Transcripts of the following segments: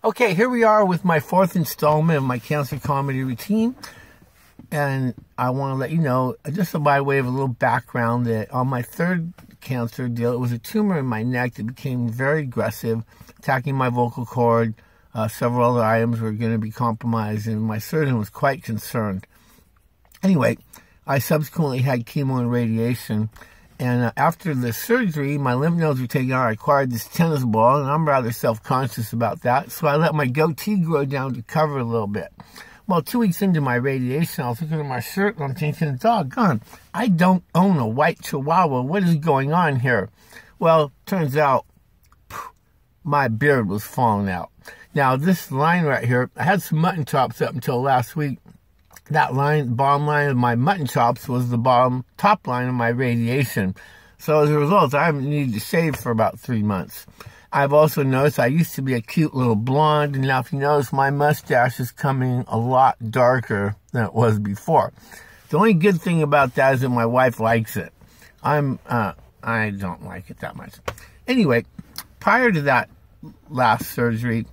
Okay, here we are with my fourth installment of my cancer comedy routine. And I want to let you know, just by way of a little background, that on my third cancer deal, it was a tumor in my neck that became very aggressive, attacking my vocal cord. Several other items were going to be compromised, and my surgeon was quite concerned. Anyway, I subsequently had chemo and radiation. And after the surgery, my lymph nodes were taken out. I acquired this tennis ball, and I'm rather self-conscious about that. So I let my goatee grow down to cover a little bit. Well, 2 weeks into my radiation, I was looking at my shirt, and I'm thinking, doggone, I don't own a white chihuahua. What is going on here? Well, turns out, my beard was falling out. Now, this line right here, I had some mutton chops up until last week. That line, bottom line of my mutton chops, was the top line of my radiation. So as a result, I haven't needed to shave for about 3 months. I've also noticed I used to be a cute little blonde, and now if you notice, my mustache is coming a lot darker than it was before. The only good thing about that is that my wife likes it. I don't like it that much. Anyway, prior to that last surgery,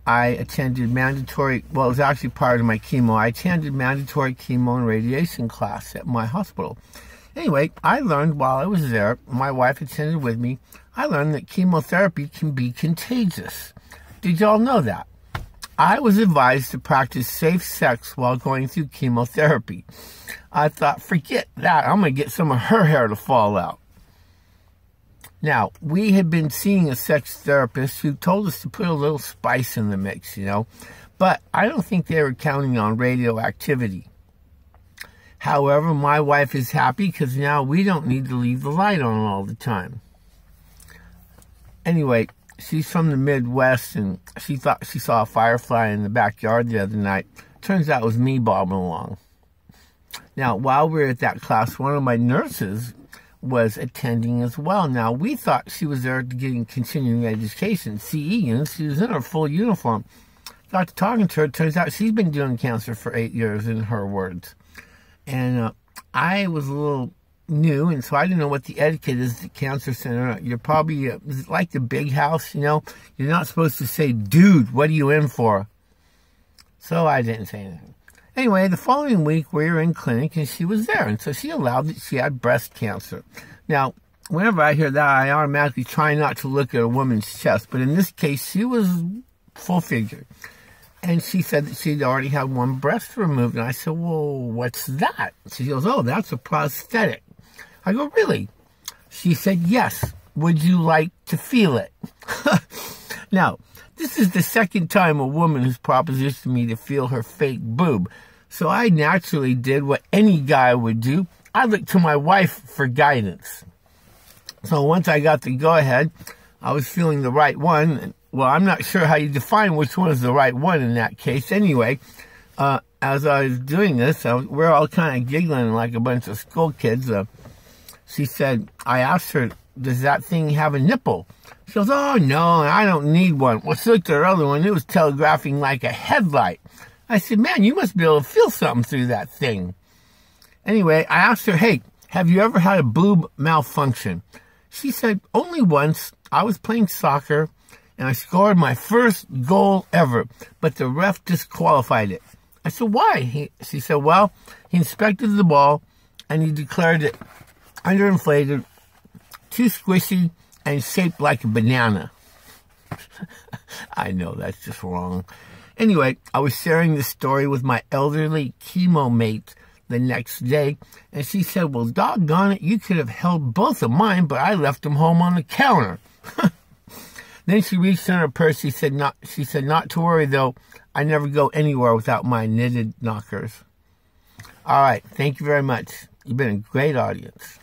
I attended mandatory, well, it was actually part of my chemo. I attended mandatory chemo and radiation class at my hospital. Anyway, I learned while I was there, my wife attended with me, I learned that chemotherapy can be contagious. Did y'all know that? I was advised to practice safe sex while going through chemotherapy. I thought, forget that, I'm going to get some of her hair to fall out. Now, we had been seeing a sex therapist who told us to put a little spice in the mix, you know, but I don't think they were counting on radioactivity. However, my wife is happy because now we don't need to leave the light on all the time. Anyway, she's from the Midwest, and she thought she saw a firefly in the backyard the other night. Turns out it was me bobbing along. Now, while we were at that class, one of my nurses was attending as well. Now, we thought she was there getting continuing education, CE, and she was in her full uniform. After talking to her, it turns out she's been doing cancer for 8 years, in her words. And I was a little new, and so I didn't know what the etiquette is at the cancer center. You're probably, is it like the big house, you know? You're not supposed to say, dude, what are you in for? So I didn't say anything. Anyway, the following week, we were in clinic, and she was there, and so she allowed that she had breast cancer. Now, whenever I hear that, I automatically try not to look at a woman's chest, but in this case, she was full figure. And she said that she'd already had one breast removed, and I said, well, what's that? She goes, oh, that's a prosthetic. I go, really? She said, yes. Would you like to feel it? Now, this is the second time a woman has propositioned me to feel her fake boob. So I naturally did what any guy would do. I looked to my wife for guidance. So once I got the go-ahead, I was feeling the right one. Well, I'm not sure how you define which one is the right one in that case. Anyway, as I was doing this, we're all kind of giggling like a bunch of school kids. She said, I asked her, does that thing have a nipple? She goes, oh, no, I don't need one. Well, she looked at her other one. It was telegraphing like a headlight. I said, man, you must be able to feel something through that thing. Anyway, I asked her, hey, have you ever had a boob malfunction? She said, only once. I was playing soccer, and I scored my first goal ever, but the ref disqualified it. I said, why? She said, well, he inspected the ball, and he declared it underinflated, too squishy, and shaped like a banana. I know, that's just wrong. Anyway, I was sharing this story with my elderly chemo mate the next day, and she said, well, doggone it, you could have held both of mine, but I left them home on the counter. Then she reached in her purse. She said, not to worry, though. I never go anywhere without my knitted knockers. All right, thank you very much. You've been a great audience.